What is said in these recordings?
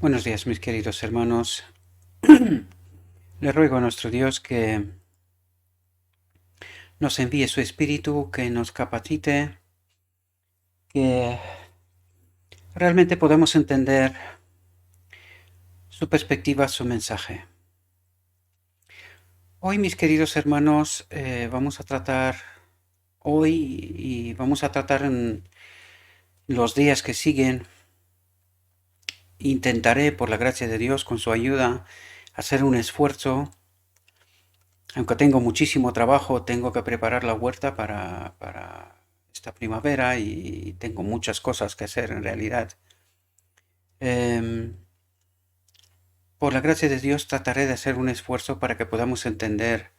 Buenos días, mis queridos hermanos. Le ruego a nuestro Dios que nos envíe su Espíritu, que nos capacite, que realmente podamos entender su perspectiva, su mensaje. Hoy, mis queridos hermanos, vamos a tratar en los días que siguen. Intentaré, por la gracia de Dios, con su ayuda, hacer un esfuerzo. Aunque tengo muchísimo trabajo, tengo que preparar la huerta para esta primavera y tengo muchas cosas que hacer en realidad. Em, por la gracia de Dios trataré de hacer un esfuerzo para que podamos entender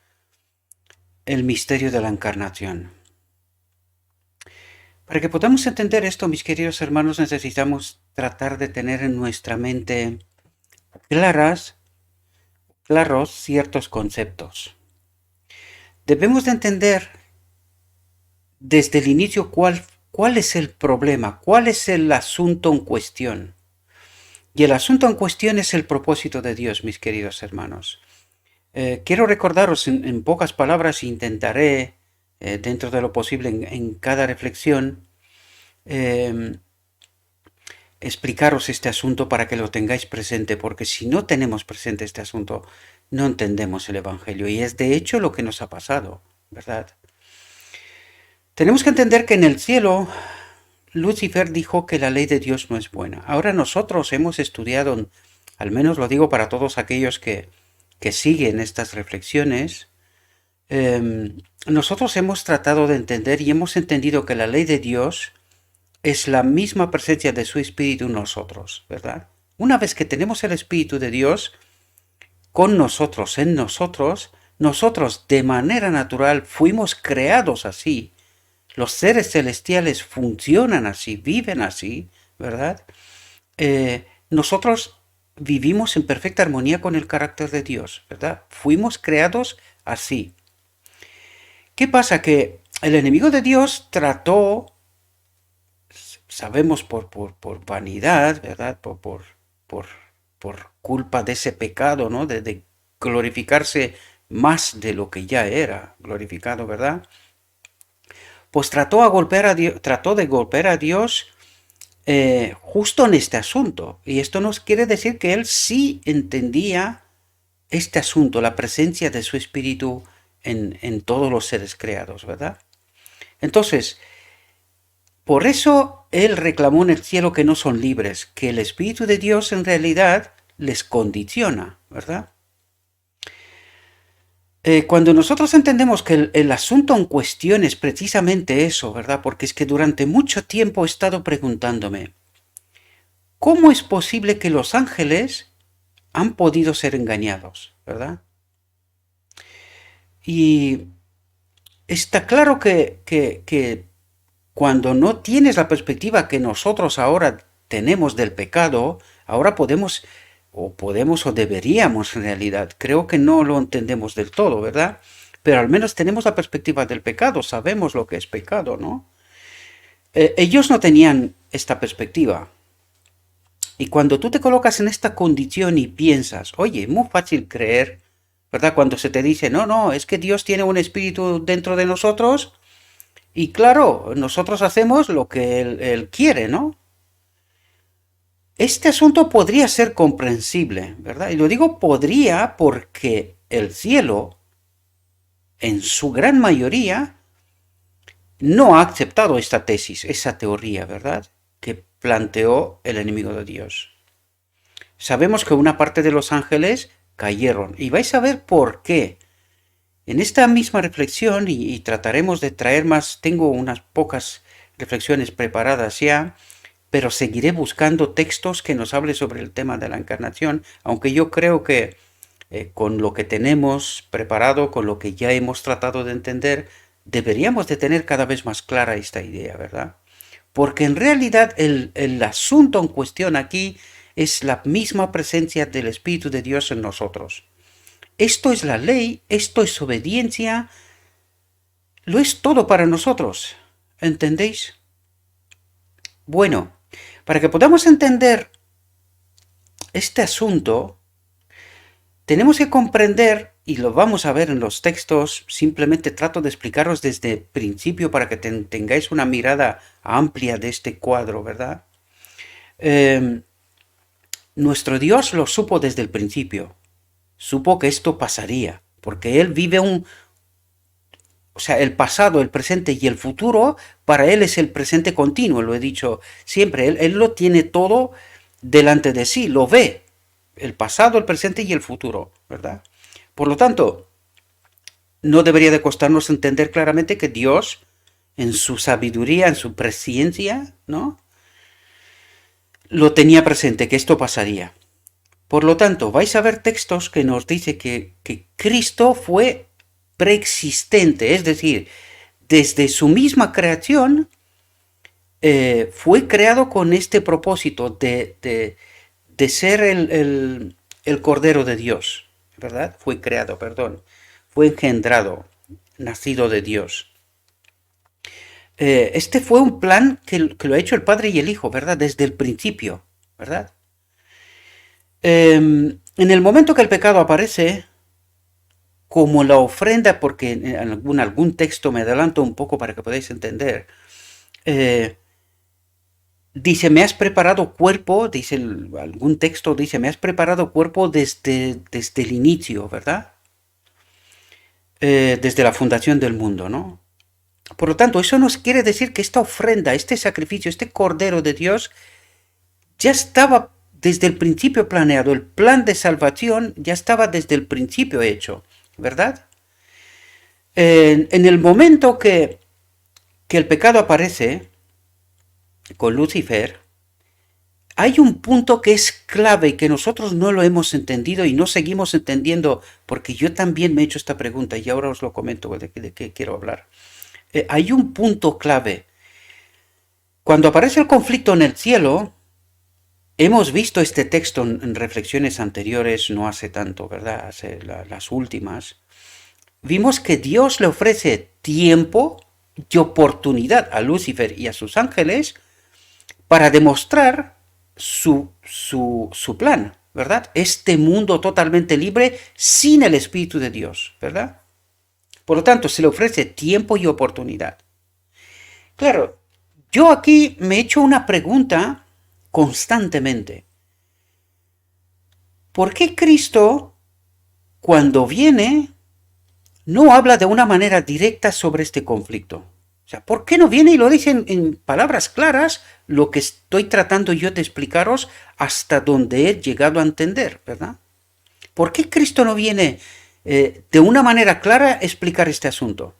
el misterio de la encarnación. Para que podamos entender esto, mis queridos hermanos, necesitamos tratar de tener en nuestra mente claros ciertos conceptos. Debemos de entender desde el inicio cuál es el problema, cuál es el asunto en cuestión. Y el asunto en cuestión es el propósito de Dios, mis queridos hermanos. Quiero recordaros en pocas palabras, intentaré, dentro de lo posible en cada reflexión, explicaros este asunto para que lo tengáis presente, porque si no tenemos presente este asunto, no entendemos el Evangelio. Y es de hecho lo que nos ha pasado, ¿verdad? Tenemos que entender que en el cielo Lucifer dijo que la ley de Dios no es buena. Ahora nosotros hemos estudiado, al menos lo digo para todos aquellos que siguen estas reflexiones, nosotros hemos tratado de entender y hemos entendido que la ley de Dios es la misma presencia de su Espíritu en nosotros, ¿verdad? Una vez que tenemos el Espíritu de Dios con nosotros, en nosotros, nosotros de manera natural fuimos creados así. Los seres celestiales funcionan así, viven así, ¿verdad? Nosotros vivimos en perfecta armonía con el carácter de Dios, ¿verdad? Fuimos creados así. ¿Qué pasa? Que el enemigo de Dios trató, sabemos por vanidad, ¿verdad? Por culpa de ese pecado, ¿no? De glorificarse más de lo que ya era glorificado, ¿verdad? Pues trató de golpear a Dios justo en este asunto. Y esto nos quiere decir que él sí entendía este asunto, la presencia de su espíritu en todos los seres creados, ¿verdad? Entonces, por eso él reclamó en el cielo que no son libres, que el Espíritu de Dios en realidad les condiciona, ¿verdad? Cuando nosotros entendemos que el asunto en cuestión es precisamente eso, ¿verdad? Porque es que durante mucho tiempo he estado preguntándome, ¿cómo es posible que los ángeles han podido ser engañados, ¿verdad? Y está claro que cuando no tienes la perspectiva que nosotros ahora tenemos del pecado, ahora podemos o deberíamos en realidad, creo que no lo entendemos del todo, ¿verdad? Pero al menos tenemos la perspectiva del pecado, sabemos lo que es pecado, ¿no? Ellos no tenían esta perspectiva. Y cuando tú te colocas en esta condición y piensas, oye, es muy fácil creer, ¿verdad? Cuando se te dice, no, no, es que Dios tiene un espíritu dentro de nosotros y claro, nosotros hacemos lo que él quiere, ¿no? Este asunto podría ser comprensible, ¿verdad? Y lo digo podría porque el cielo, en su gran mayoría, no ha aceptado esta tesis, esa teoría, ¿verdad? Que planteó el enemigo de Dios. Sabemos que una parte de los ángeles cayeron y vais a ver por qué. En esta misma reflexión, y trataremos de traer más, tengo unas pocas reflexiones preparadas ya, pero seguiré buscando textos que nos hable sobre el tema de la encarnación, aunque yo creo que con lo que tenemos preparado, con lo que ya hemos tratado de entender, deberíamos de tener cada vez más clara esta idea, ¿verdad? Porque en realidad el asunto en cuestión aquí es la misma presencia del Espíritu de Dios en nosotros. Esto es la ley, esto es obediencia, lo es todo para nosotros, ¿entendéis? Bueno, para que podamos entender este asunto tenemos que comprender, y lo vamos a ver en los textos, simplemente trato de explicaros desde el principio para que tengáis una mirada amplia de este cuadro, ¿verdad? Nuestro Dios lo supo desde el principio, supo que esto pasaría, porque Él vive o sea, el pasado, el presente y el futuro, para Él es el presente continuo, lo he dicho siempre, Él lo tiene todo delante de sí, lo ve, el pasado, el presente y el futuro, ¿verdad? Por lo tanto, no debería de costarnos entender claramente que Dios, en su sabiduría, en su presciencia, ¿no?, lo tenía presente, que esto pasaría. Por lo tanto, vais a ver textos que nos dice que Cristo fue preexistente, es decir, desde su misma creación fue creado con este propósito de ser el Cordero de Dios, ¿verdad? Fue creado, perdón, fue engendrado, nacido de Dios. Este fue un plan que lo ha hecho el Padre y el Hijo, ¿verdad? Desde el principio, ¿verdad? En el momento que el pecado aparece, como la ofrenda, porque en algún texto me adelanto un poco para que podáis entender, dice, me has preparado cuerpo, dice algún texto, dice, me has preparado cuerpo desde el inicio, ¿verdad? Desde la fundación del mundo, ¿no? Por lo tanto, eso nos quiere decir que esta ofrenda, este sacrificio, este Cordero de Dios, ya estaba desde el principio planeado. El plan de salvación ya estaba desde el principio hecho, ¿verdad? En el momento que el pecado aparece con Lucifer, hay un punto que es clave y que nosotros no lo hemos entendido y no seguimos entendiendo, porque yo también me he hecho esta pregunta y ahora os lo comento de qué quiero hablar. Hay un punto clave. Cuando aparece el conflicto en el cielo, hemos visto este texto en reflexiones anteriores, no hace tanto, ¿verdad? Hace las últimas. Vimos que Dios le ofrece tiempo y oportunidad a Lucifer y a sus ángeles para demostrar su plan, ¿verdad? Este mundo totalmente libre sin el Espíritu de Dios, ¿verdad? Por lo tanto, se le ofrece tiempo y oportunidad. Claro, yo aquí me he hecho una pregunta constantemente. ¿Por qué Cristo, cuando viene, no habla de una manera directa sobre este conflicto? O sea, ¿por qué no viene y lo dice en palabras claras lo que estoy tratando yo de explicaros hasta donde he llegado a entender, ¿verdad? ¿Por qué Cristo no viene de una manera clara a explicar este asunto?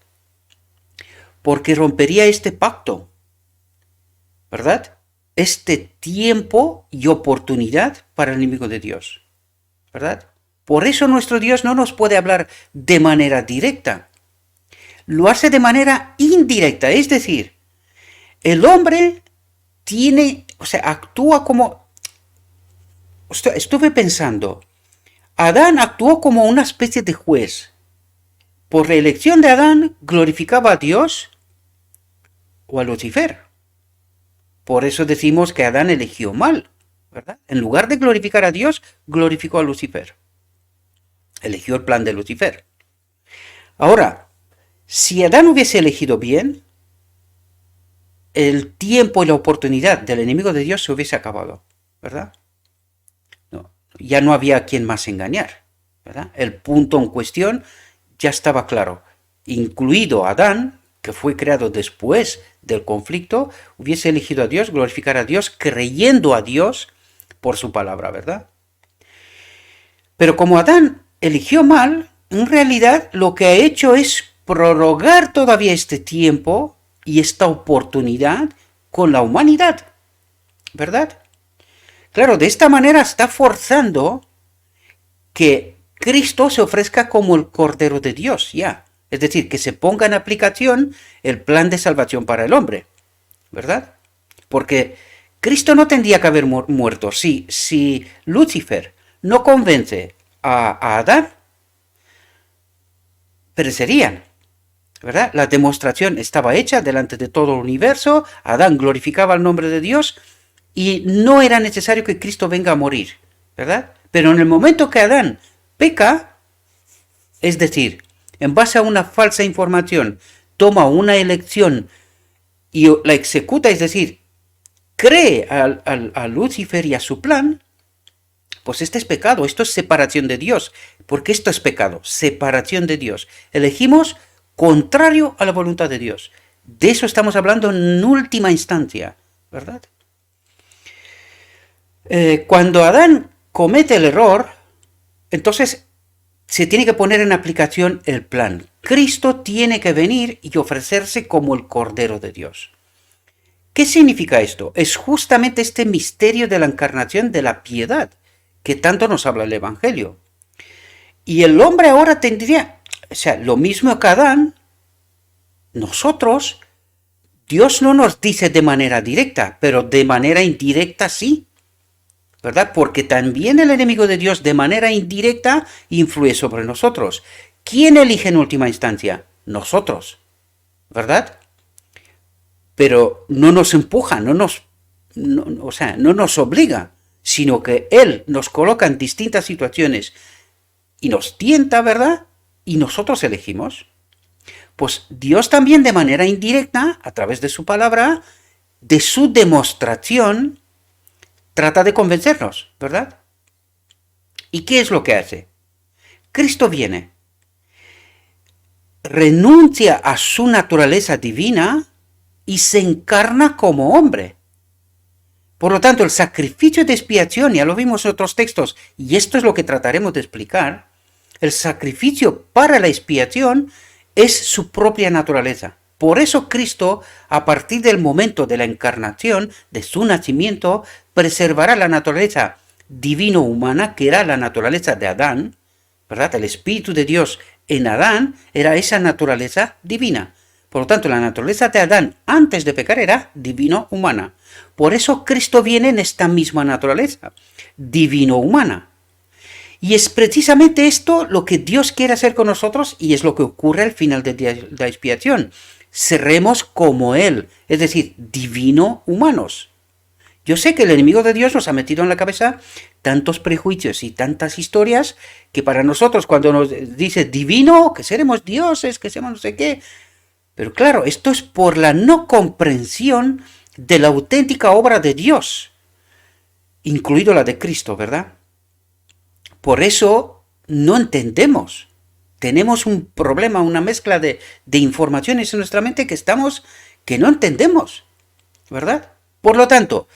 Porque rompería este pacto, ¿verdad? Este tiempo y oportunidad para el enemigo de Dios, ¿verdad? Por eso nuestro Dios no nos puede hablar de manera directa. Lo hace de manera indirecta, es decir, el hombre actúa como... Estuve pensando, Adán actuó como una especie de juez. Por la elección de Adán, glorificaba a Dios o a Lucifer. Por eso decimos que Adán eligió mal, ¿verdad? En lugar de glorificar a Dios, glorificó a Lucifer. Eligió el plan de Lucifer. Ahora, si Adán hubiese elegido bien, el tiempo y la oportunidad del enemigo de Dios se hubiese acabado, ¿verdad? No, ya no había a quien más engañar, ¿verdad? El punto en cuestión ya estaba claro. Incluido Adán, que fue creado después del conflicto, hubiese elegido a Dios, glorificar a Dios, creyendo a Dios por su palabra, ¿verdad? Pero como Adán eligió mal, en realidad lo que ha hecho es prorrogar todavía este tiempo y esta oportunidad con la humanidad, ¿verdad? Claro, de esta manera está forzando que Cristo se ofrezca como el Cordero de Dios, ya. Es decir, que se ponga en aplicación el plan de salvación para el hombre, ¿verdad? Porque Cristo no tendría que haber muerto. Si Lucifer no convence a Adán, perecerían, ¿verdad? La demostración estaba hecha delante de todo el universo, Adán glorificaba el nombre de Dios y no era necesario que Cristo venga a morir. ¿verdad? Pero en el momento que Adán peca, es decir, en base a una falsa información, toma una elección y la ejecuta, es decir, cree a Lucifer y a su plan, pues este es pecado, esto es separación de Dios, porque esto es pecado, separación de Dios. Elegimos contrario a la voluntad de Dios. De eso estamos hablando en última instancia, ¿verdad? Cuando Adán comete el error, entonces se tiene que poner en aplicación el plan. Cristo tiene que venir y ofrecerse como el Cordero de Dios. ¿Qué significa esto? Es justamente este misterio de la encarnación de la piedad que tanto nos habla el Evangelio. Y el hombre ahora tendría, o sea, lo mismo que Adán, nosotros, Dios no nos dice de manera directa, pero de manera indirecta sí, ¿verdad? Porque también el enemigo de Dios de manera indirecta influye sobre nosotros. ¿Quién elige en última instancia? Nosotros, ¿verdad? Pero no nos empuja, no nos obliga, sino que Él nos coloca en distintas situaciones y nos tienta, ¿verdad? Y nosotros elegimos. Pues Dios también de manera indirecta, a través de su palabra, de su demostración, trata de convencernos, ¿verdad? ¿Y qué es lo que hace? Cristo viene, renuncia a su naturaleza divina y se encarna como hombre. Por lo tanto, el sacrificio de expiación, ya lo vimos en otros textos, y esto es lo que trataremos de explicar, el sacrificio para la expiación es su propia naturaleza. Por eso Cristo, a partir del momento de la encarnación, de su nacimiento, preservará la naturaleza divino-humana, que era la naturaleza de Adán, ¿verdad? El Espíritu de Dios en Adán era esa naturaleza divina. Por lo tanto, la naturaleza de Adán antes de pecar era divino-humana. Por eso Cristo viene en esta misma naturaleza, divino-humana. Y es precisamente esto lo que Dios quiere hacer con nosotros y es lo que ocurre al final de la expiación. Seremos como Él, es decir, divino-humanos. Yo sé que el enemigo de Dios nos ha metido en la cabeza tantos prejuicios y tantas historias que para nosotros cuando nos dice divino, que seremos dioses, que seremos no sé qué. Pero claro, esto es por la no comprensión de la auténtica obra de Dios, incluido la de Cristo, ¿verdad? Por eso no entendemos. Tenemos un problema, una mezcla de informaciones en nuestra mente que no entendemos, ¿verdad? Por lo tanto,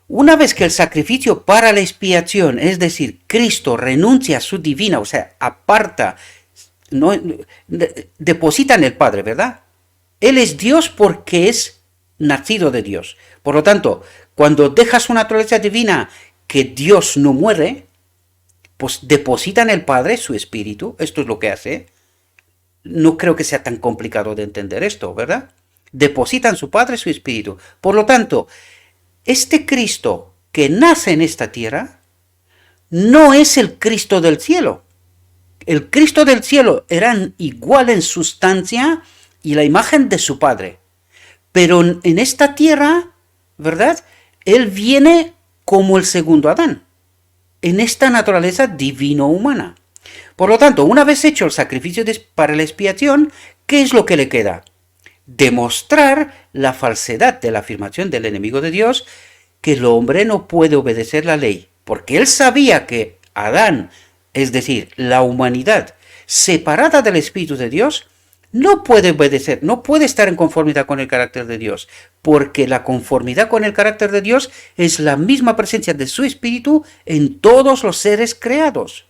una vez que el sacrificio para la expiación, es decir, Cristo renuncia a su divina, o sea, aparta, no, deposita en el Padre, ¿verdad? Él es Dios porque es nacido de Dios. Por lo tanto, cuando deja su naturaleza divina, que Dios no muere, pues deposita en el Padre su espíritu. Esto es lo que hace. No creo que sea tan complicado de entender esto, ¿verdad? Deposita en su Padre su espíritu. Por lo tanto, este Cristo que nace en esta tierra no es el Cristo del cielo. El Cristo del cielo era igual en sustancia y la imagen de su Padre. Pero en esta tierra, ¿verdad? Él viene como el segundo Adán, en esta naturaleza divino-humana. Por lo tanto, una vez hecho el sacrificio para la expiación, ¿qué es lo que le queda? Demostrar la falsedad de la afirmación del enemigo de Dios, que el hombre no puede obedecer la ley, porque él sabía que Adán, es decir, la humanidad separada del Espíritu de Dios, no puede obedecer, no puede estar en conformidad con el carácter de Dios, porque la conformidad con el carácter de Dios es la misma presencia de su Espíritu en todos los seres creados,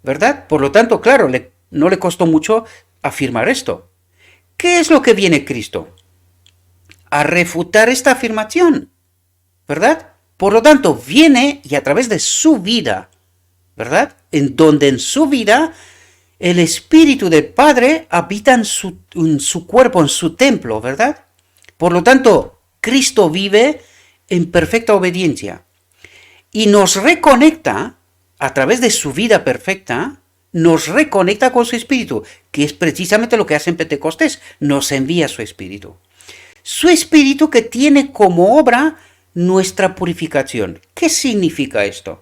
¿verdad? Por lo tanto, claro, no le costó mucho afirmar esto. ¿Qué es lo que viene Cristo? A refutar esta afirmación, ¿verdad? Por lo tanto, viene y a través de su vida, ¿verdad? En donde en su vida el Espíritu del Padre habita en su cuerpo, en su templo, ¿verdad? Por lo tanto, Cristo vive en perfecta obediencia y nos reconecta a través de su vida perfecta, nos reconecta con su Espíritu, que es precisamente lo que hace en Pentecostés, nos envía su Espíritu. Su Espíritu que tiene como obra nuestra purificación. ¿Qué significa esto?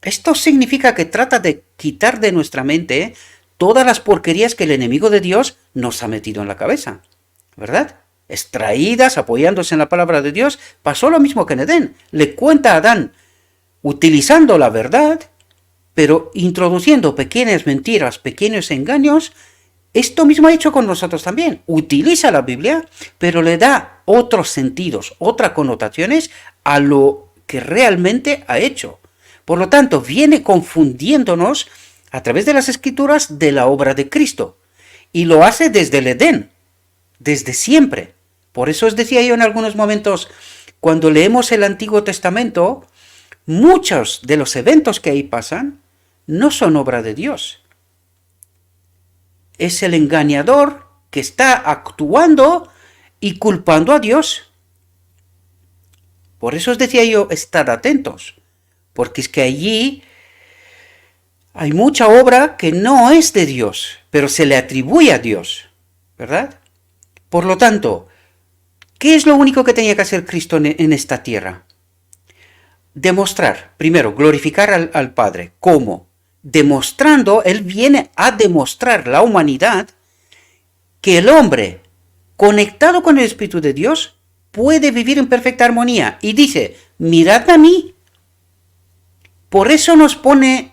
Esto significa que trata de quitar de nuestra mente todas las porquerías que el enemigo de Dios nos ha metido en la cabeza, ¿verdad? Extraídas, apoyándose en la palabra de Dios, pasó lo mismo que en Edén. Le cuenta a Adán, utilizando la verdad, pero introduciendo pequeñas mentiras, pequeños engaños. Esto mismo ha hecho con nosotros también. Utiliza la Biblia, pero le da otros sentidos, otras connotaciones a lo que realmente ha hecho. Por lo tanto, viene confundiéndonos a través de las Escrituras de la obra de Cristo. Y lo hace desde el Edén, desde siempre. Por eso os decía yo en algunos momentos, cuando leemos el Antiguo Testamento, muchos de los eventos que ahí pasan no son obra de Dios. Es el engañador que está actuando y culpando a Dios. Por eso os decía yo, estad atentos, porque es que allí hay mucha obra que no es de Dios, pero se le atribuye a Dios, ¿verdad? Por lo tanto, ¿qué es lo único que tenía que hacer Cristo en esta tierra? Demostrar, primero, glorificar al Padre. ¿Cómo? Demostrando, Él viene a demostrar la humanidad que el hombre, conectado con el Espíritu de Dios, puede vivir en perfecta armonía. Y dice, miradme a mí. Por eso nos pone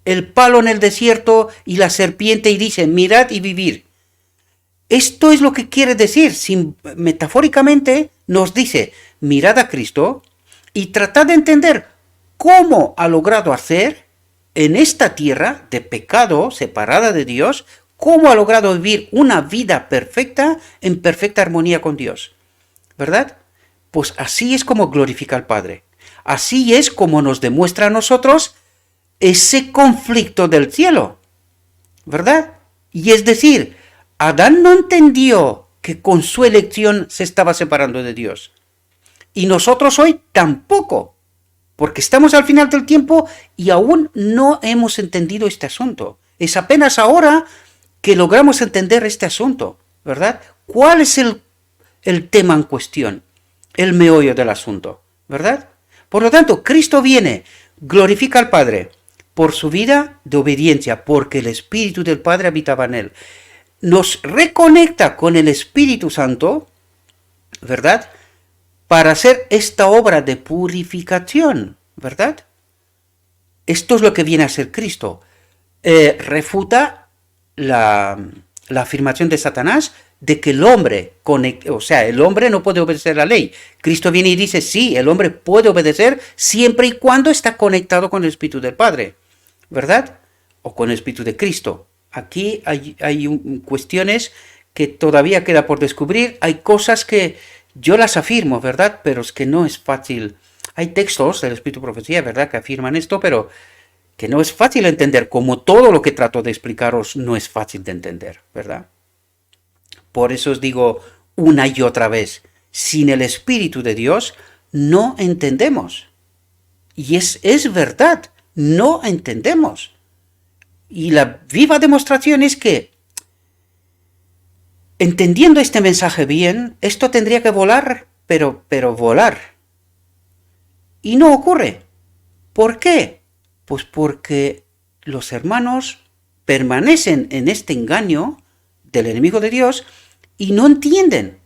el palo en el desierto y la serpiente y dice, mirad y vivir. Esto es lo que quiere decir. Metafóricamente nos dice, mirad a Cristo y tratad de entender cómo ha logrado hacer en esta tierra de pecado, separada de Dios, cómo ha logrado vivir una vida perfecta en perfecta armonía con Dios. ¿Verdad? Pues así es como glorifica al Padre. Así es como nos demuestra a nosotros ese conflicto del cielo. ¿Verdad? Y es decir, Adán no entendió que con su elección se estaba separando de Dios. Y nosotros hoy tampoco. Porque estamos al final del tiempo y aún no hemos entendido este asunto. Es apenas ahora que logramos entender este asunto, ¿verdad? ¿Cuál es el tema en cuestión? El meollo del asunto, ¿verdad? Por lo tanto, Cristo viene, glorifica al Padre por su vida de obediencia, porque el Espíritu del Padre habitaba en él. Nos reconecta con el Espíritu Santo, ¿verdad?, para hacer esta obra de purificación, ¿verdad? Esto es lo que viene a ser Cristo. Refuta la afirmación de Satanás de que el hombre, el hombre no puede obedecer la ley. Cristo viene y dice, sí, el hombre puede obedecer siempre y cuando está conectado con el Espíritu del Padre, ¿verdad? O con el Espíritu de Cristo. Aquí hay cuestiones que todavía queda por descubrir. Hay cosas que yo las afirmo, ¿verdad? Pero es que no es fácil. Hay textos del Espíritu de Profecía, ¿verdad?, que afirman esto, pero que no es fácil entender, como todo lo que trato de explicaros no es fácil de entender, ¿verdad? Por eso os digo una y otra vez, sin el Espíritu de Dios no entendemos. Y es verdad, no entendemos. Y la viva demostración es que, entendiendo este mensaje bien, esto tendría que volar, pero volar. Y no ocurre. ¿Por qué? Pues porque los hermanos permanecen en este engaño del enemigo de Dios y no entienden.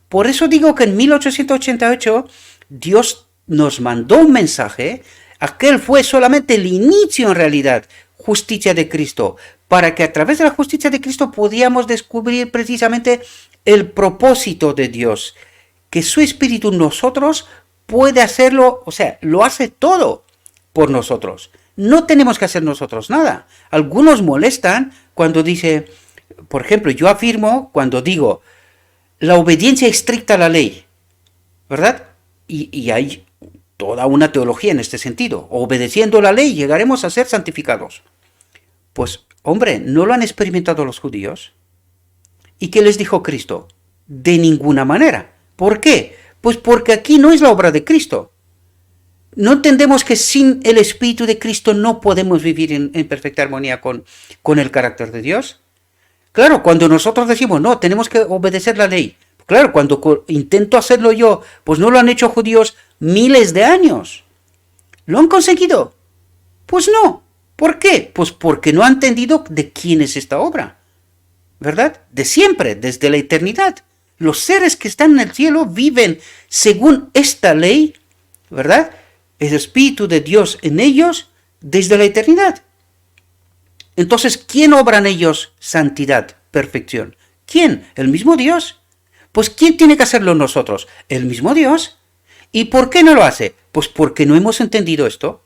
Por eso digo que en 1888 Dios nos mandó un mensaje, aquel fue solamente el inicio en realidad, justicia de Cristo, para que a través de la justicia de Cristo podíamos descubrir precisamente el propósito de Dios, que su Espíritu en nosotros puede hacerlo, lo hace todo por nosotros. No tenemos que hacer nosotros nada. Algunos molestan cuando dice, por ejemplo, yo afirmo cuando digo la obediencia estricta a la ley, ¿verdad? Y hay toda una teología en este sentido. Obedeciendo la ley llegaremos a ser santificados. Pues, hombre, ¿no lo han experimentado los judíos? ¿Y qué les dijo Cristo? De ninguna manera. ¿Por qué? Pues porque aquí no es la obra de Cristo. ¿No entendemos que sin el Espíritu de Cristo no podemos vivir en perfecta armonía con el carácter de Dios? Claro, cuando nosotros decimos, no, tenemos que obedecer la ley. Claro, cuando intento hacerlo yo, pues no lo han hecho judíos miles de años. Lo han conseguido. Pues no. ¿Por qué? Pues porque no ha entendido de quién es esta obra, ¿verdad? De siempre, desde la eternidad. Los seres que están en el cielo viven según esta ley, ¿verdad? El Espíritu de Dios en ellos desde la eternidad. Entonces, ¿quién obra en ellos santidad, perfección? ¿Quién? ¿El mismo Dios? Pues ¿quién tiene que hacerlo nosotros? ¿El mismo Dios? ¿Y por qué no lo hace? Pues porque no hemos entendido esto.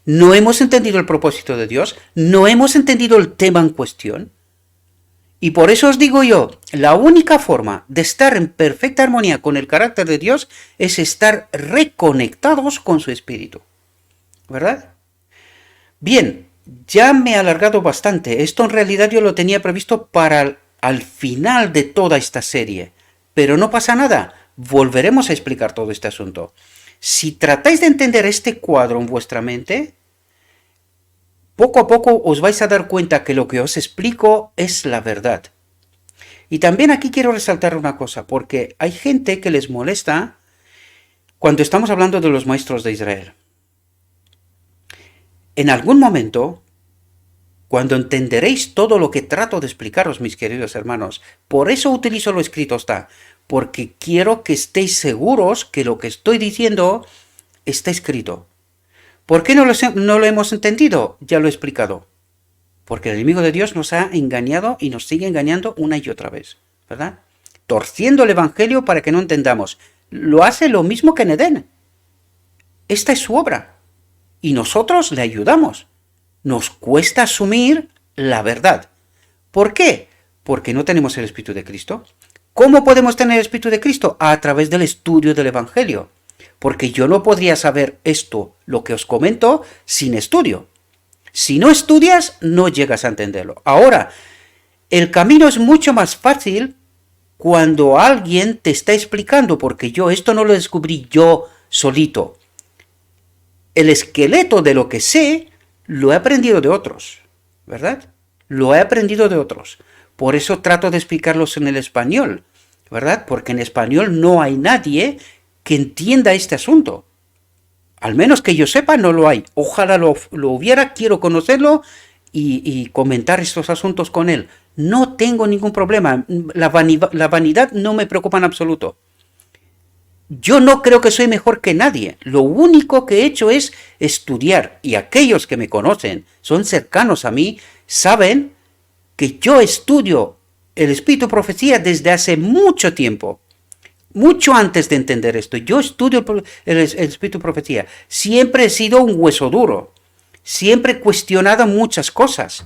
No hemos entendido el propósito de Dios. No hemos entendido el tema en cuestión. Y por eso os digo yo, la única forma de estar en perfecta armonía con el carácter de Dios es estar reconectados con su Espíritu. ¿Verdad? Bien, ya me he alargado bastante. Esto en realidad yo lo tenía previsto para al final de toda esta serie. Pero no pasa nada. Volveremos a explicar todo este asunto. Si tratáis de entender este cuadro en vuestra mente, poco a poco os vais a dar cuenta que lo que os explico es la verdad. Y también aquí quiero resaltar una cosa, porque hay gente que les molesta cuando estamos hablando de los maestros de Israel. En algún momento, cuando entenderéis todo lo que trato de explicaros, mis queridos hermanos, por eso utilizo lo escrito está, porque quiero que estéis seguros que lo que estoy diciendo está escrito. ¿Por qué no lo hemos entendido? Ya lo he explicado. Porque el enemigo de Dios nos ha engañado y nos sigue engañando una y otra vez, ¿verdad? Torciendo el Evangelio para que no entendamos. Lo hace lo mismo que en Edén. Esta es su obra. Y nosotros le ayudamos. Nos cuesta asumir la verdad. ¿Por qué? Porque no tenemos el Espíritu de Cristo. ¿Cómo podemos tener el Espíritu de Cristo? A través del estudio del Evangelio. Porque yo no podría saber esto, lo que os comento, sin estudio. Si no estudias, no llegas a entenderlo. Ahora, el camino es mucho más fácil cuando alguien te está explicando, porque yo esto no lo descubrí yo solito. El esqueleto de lo que sé lo he aprendido de otros, ¿verdad? Lo he aprendido de otros. Por eso trato de explicarlos en el español, ¿verdad? Porque en español no hay nadie que entienda este asunto. Al menos que yo sepa, no lo hay. Ojalá lo hubiera, quiero conocerlo y comentar estos asuntos con él. No tengo ningún problema. La vanidad no me preocupa en absoluto. Yo no creo que soy mejor que nadie. Lo único que he hecho es estudiar. Y aquellos que me conocen, son cercanos a mí, saben que yo estudio el Espíritu Profecía desde hace mucho tiempo. Mucho antes de entender esto, yo estudio el Espíritu Profecía. Siempre he sido un hueso duro. Siempre he cuestionado muchas cosas,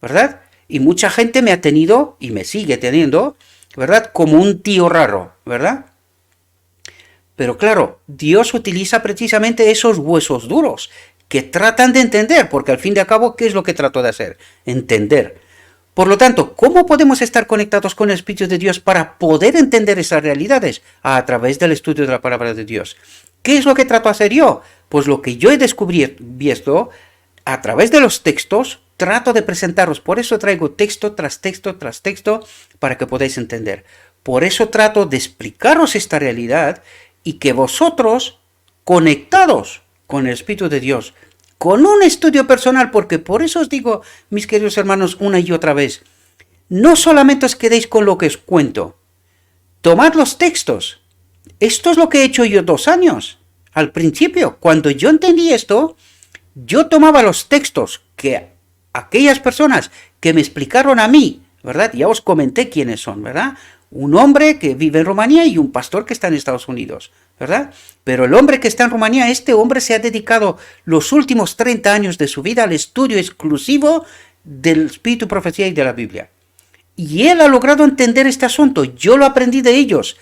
¿verdad? Y mucha gente me ha tenido, y me sigue teniendo, ¿verdad? Como un tío raro, ¿verdad? Pero claro, Dios utiliza precisamente esos huesos duros que tratan de entender, porque al fin y al cabo, ¿qué es lo que trato de hacer? Entender. Por lo tanto, ¿cómo podemos estar conectados con el Espíritu de Dios para poder entender esas realidades? A través del estudio de la palabra de Dios. ¿Qué es lo que trato de hacer yo? Pues lo que yo he descubierto a través de los textos, trato de presentaros. Por eso traigo texto tras texto tras texto para que podáis entender. Por eso trato de explicaros esta realidad y que vosotros, conectados con el Espíritu de Dios, con un estudio personal, porque por eso os digo, mis queridos hermanos, una y otra vez, no solamente os quedéis con lo que os cuento, tomad los textos. Esto es lo que he hecho yo 2 años. Al principio, cuando yo entendí esto, yo tomaba los textos que aquellas personas que me explicaron a mí, ¿verdad? Ya os comenté quiénes son, ¿verdad? Un hombre que vive en Rumanía y un pastor que está en Estados Unidos, ¿verdad? Pero el hombre que está en Rumanía, este hombre se ha dedicado los últimos 30 años de su vida al estudio exclusivo del Espíritu, Profecía y de la Biblia. Y él ha logrado entender este asunto. Yo lo aprendí de ellos.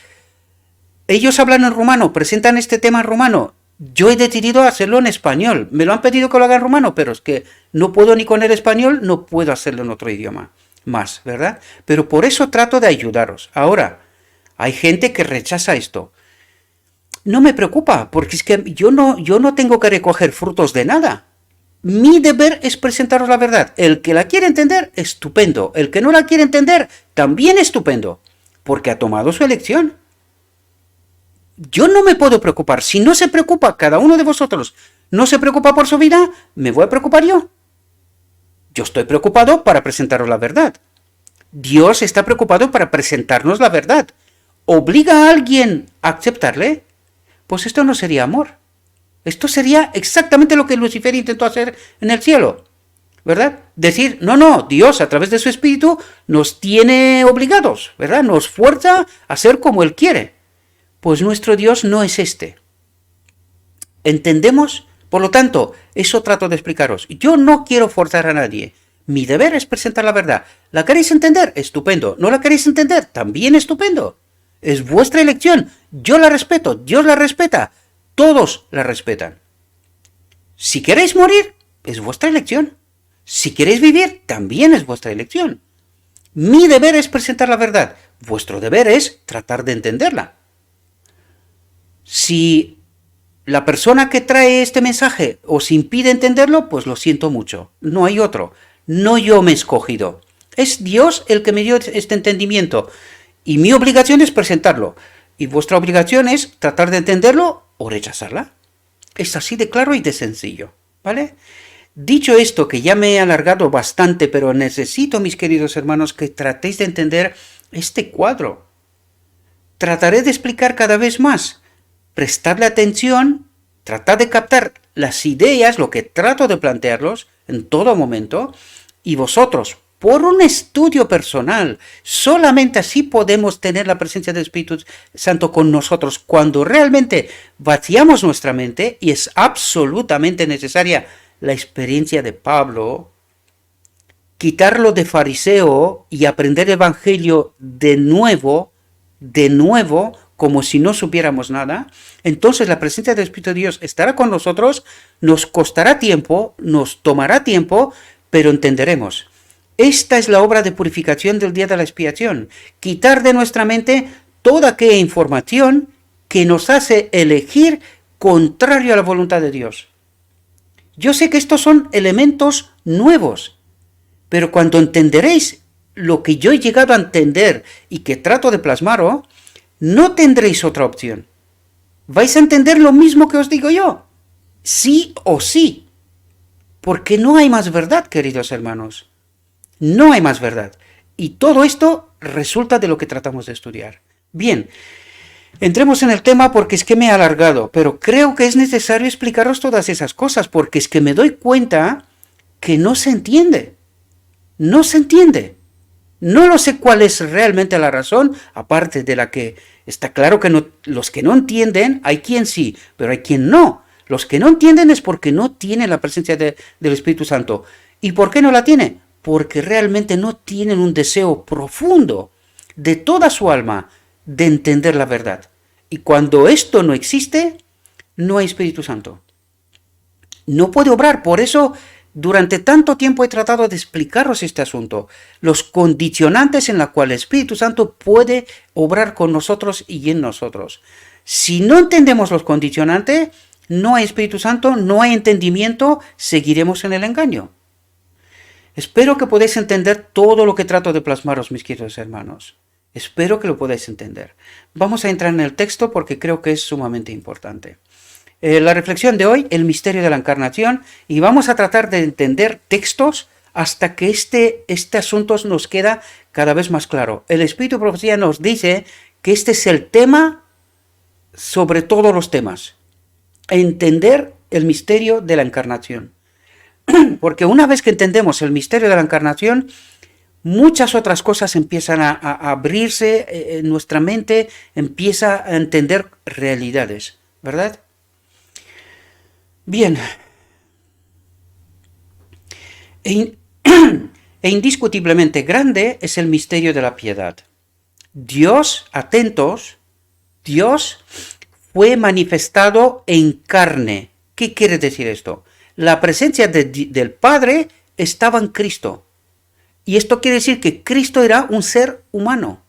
Ellos hablan en rumano, presentan este tema en rumano. Yo he decidido hacerlo en español. Me lo han pedido que lo haga en rumano, pero es que no puedo ni con el español, no puedo hacerlo en otro idioma más, ¿verdad? Pero por eso trato de ayudaros. Ahora, hay gente que rechaza esto. No me preocupa, porque es que yo no tengo que recoger frutos de nada. Mi deber es presentaros la verdad. El que la quiere entender, estupendo. El que no la quiere entender, también estupendo, porque ha tomado su elección. Yo no me puedo preocupar. Si no se preocupa cada uno de vosotros ¿No se preocupa por su vida? ¿Me voy a preocupar yo? Yo estoy preocupado para presentaros la verdad. Dios está preocupado para presentarnos la verdad. ¿Obliga a alguien a aceptarle? Pues esto no sería amor. Esto sería exactamente lo que Lucifer intentó hacer en el cielo, ¿verdad? Decir, no, Dios a través de su espíritu nos tiene obligados, ¿verdad? Nos fuerza a ser como Él quiere. Pues nuestro Dios no es este. ¿Entendemos? Por lo tanto, eso trato de explicaros. Yo no quiero forzar a nadie. Mi deber es presentar la verdad. ¿La queréis entender? Estupendo. ¿No la queréis entender? También estupendo. Es vuestra elección. Yo la respeto. Dios la respeta. Todos la respetan. Si queréis morir, es vuestra elección. Si queréis vivir, también es vuestra elección. Mi deber es presentar la verdad. Vuestro deber es tratar de entenderla. Si la persona que trae este mensaje os impide entenderlo, pues lo siento mucho. No hay otro. No yo me he escogido. Es Dios el que me dio este entendimiento. Y mi obligación es presentarlo. Y vuestra obligación es tratar de entenderlo o rechazarla. Es así de claro y de sencillo. ¿Vale? Dicho esto, que ya me he alargado bastante, pero necesito, mis queridos hermanos, que tratéis de entender este cuadro. Trataré de explicar cada vez más. Prestadle atención, tratad de captar las ideas, lo que trato de plantearlos en todo momento, y vosotros, por un estudio personal, solamente así podemos tener la presencia del Espíritu Santo con nosotros cuando realmente vaciamos nuestra mente, y es absolutamente necesaria la experiencia de Pablo, quitarlo de fariseo y aprender el Evangelio de nuevo, como si no supiéramos nada. Entonces la presencia del Espíritu de Dios estará con nosotros, nos costará tiempo, nos tomará tiempo, pero entenderemos. Esta es la obra de purificación del día de la expiación, quitar de nuestra mente toda aquella información que nos hace elegir contrario a la voluntad de Dios. Yo sé que estos son elementos nuevos, pero cuando entenderéis lo que yo he llegado a entender y que trato de plasmaros, no tendréis otra opción. Vais a entender lo mismo que os digo yo, sí o sí, porque no hay más verdad, queridos hermanos. No hay más verdad. Y todo esto resulta de lo que tratamos de estudiar. Bien, entremos en el tema porque es que me he alargado, pero creo que es necesario explicaros todas esas cosas, porque es que me doy cuenta que no se entiende. No se entiende. No lo sé cuál es realmente la razón, aparte de la que está claro que no, los que no entienden, hay quien sí, pero hay quien no. Los que no entienden es porque no tienen la presencia del Espíritu Santo. ¿Y por qué no la tienen? Porque realmente no tienen un deseo profundo de toda su alma de entender la verdad. Y cuando esto no existe, no hay Espíritu Santo. No puede obrar. Por eso, durante tanto tiempo he tratado de explicaros este asunto. Los condicionantes en los cuales el Espíritu Santo puede obrar con nosotros y en nosotros. Si no entendemos los condicionantes, no hay Espíritu Santo, no hay entendimiento, seguiremos en el engaño. Espero que podáis entender todo lo que trato de plasmaros, mis queridos hermanos. Espero que lo podáis entender. Vamos a entrar en el texto porque creo que es sumamente importante. La reflexión de hoy, el misterio de la encarnación, y vamos a tratar de entender textos hasta que este asunto nos queda cada vez más claro. El Espíritu de Profecía nos dice que este es el tema sobre todos los temas. Entender el misterio de la encarnación. Porque una vez que entendemos el misterio de la encarnación, muchas otras cosas empiezan a abrirse en nuestra mente, empieza a entender realidades, ¿verdad? Bien. E indiscutiblemente grande es el misterio de la piedad. Dios, atentos, Dios fue manifestado en carne. ¿Qué quiere decir esto? La presencia del Padre estaba en Cristo. Y esto quiere decir que Cristo era un ser humano.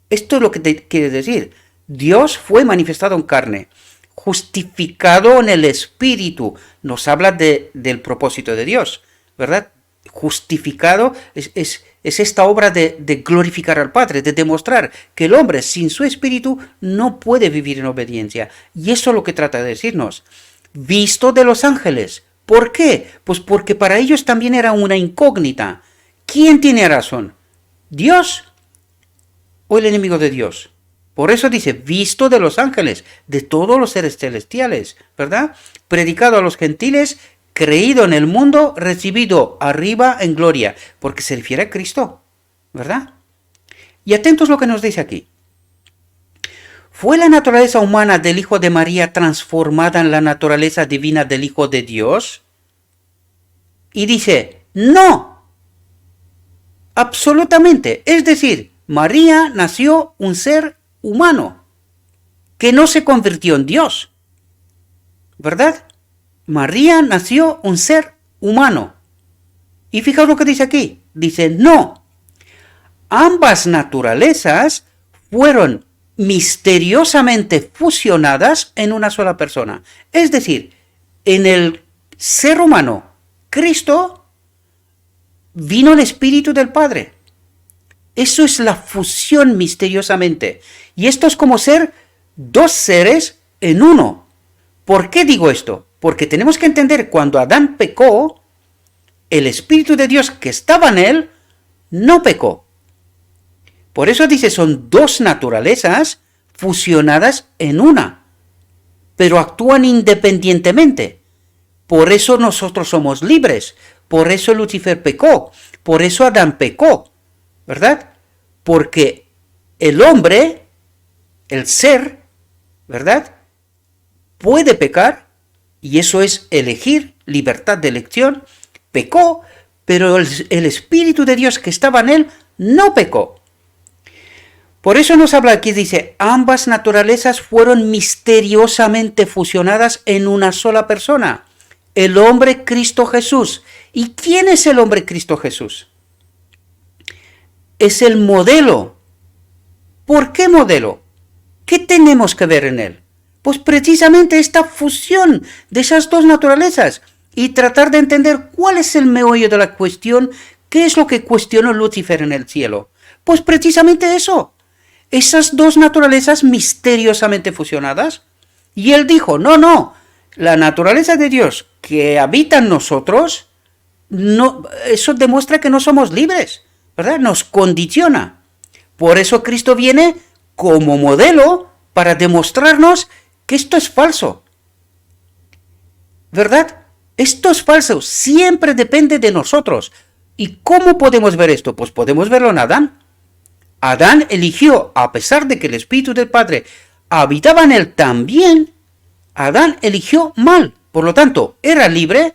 Esto es lo que quiere decir. Dios fue manifestado en carne, justificado en el Espíritu. Nos habla del propósito de Dios, ¿verdad? Justificado es esta obra de glorificar al Padre, de demostrar que el hombre sin su Espíritu no puede vivir en obediencia. Y eso es lo que trata de decirnos. visto de los ángeles. ¿Por qué? Pues porque para ellos también era una incógnita. ¿Quién tiene razón? ¿Dios o el enemigo de Dios? Por eso dice, visto de los ángeles, de todos los seres celestiales, ¿verdad? Predicado a los gentiles, creído en el mundo, recibido arriba en gloria, porque se refiere a Cristo, ¿verdad? Y atentos lo que nos dice aquí. ¿Fue la naturaleza humana del Hijo de María transformada en la naturaleza divina del Hijo de Dios? Y dice, no, absolutamente. Es decir, María nació un ser humano, que no se convirtió en Dios, ¿verdad? María nació un ser humano. Y fijaos lo que dice aquí. Dice, no, ambas naturalezas fueron misteriosamente fusionadas en una sola persona. Es decir, en el ser humano, Cristo, vino el Espíritu del Padre. Eso es la fusión misteriosamente. Y esto es como ser dos seres en uno. ¿Por qué digo esto? Porque tenemos que entender, cuando Adán pecó, el Espíritu de Dios que estaba en él no pecó. Por eso dice, son dos naturalezas fusionadas en una, pero actúan independientemente. Por eso nosotros somos libres, por eso Lucifer pecó, por eso Adán pecó, ¿verdad? Porque el hombre, el ser, ¿verdad?, puede pecar, y eso es elegir, libertad de elección. Pecó, pero el Espíritu de Dios que estaba en él no pecó. Por eso nos habla aquí, dice, ambas naturalezas fueron misteriosamente fusionadas en una sola persona, el hombre Cristo Jesús. ¿Y quién es el hombre Cristo Jesús? Es el modelo. ¿Por qué modelo? ¿Qué tenemos que ver en él? Pues precisamente esta fusión de esas dos naturalezas y tratar de entender cuál es el meollo de la cuestión, qué es lo que cuestionó Lucifer en el cielo. Pues precisamente eso, esas dos naturalezas misteriosamente fusionadas. Y él dijo, no, la naturaleza de Dios que habita en nosotros, no, eso demuestra que no somos libres, ¿verdad? Nos condiciona. Por eso Cristo viene como modelo para demostrarnos que esto es falso, ¿verdad? Esto es falso, siempre depende de nosotros. ¿Y cómo podemos ver esto? Pues podemos verlo en Adán. Adán eligió, a pesar de que el Espíritu del Padre habitaba en él también, Adán eligió mal. Por lo tanto, era libre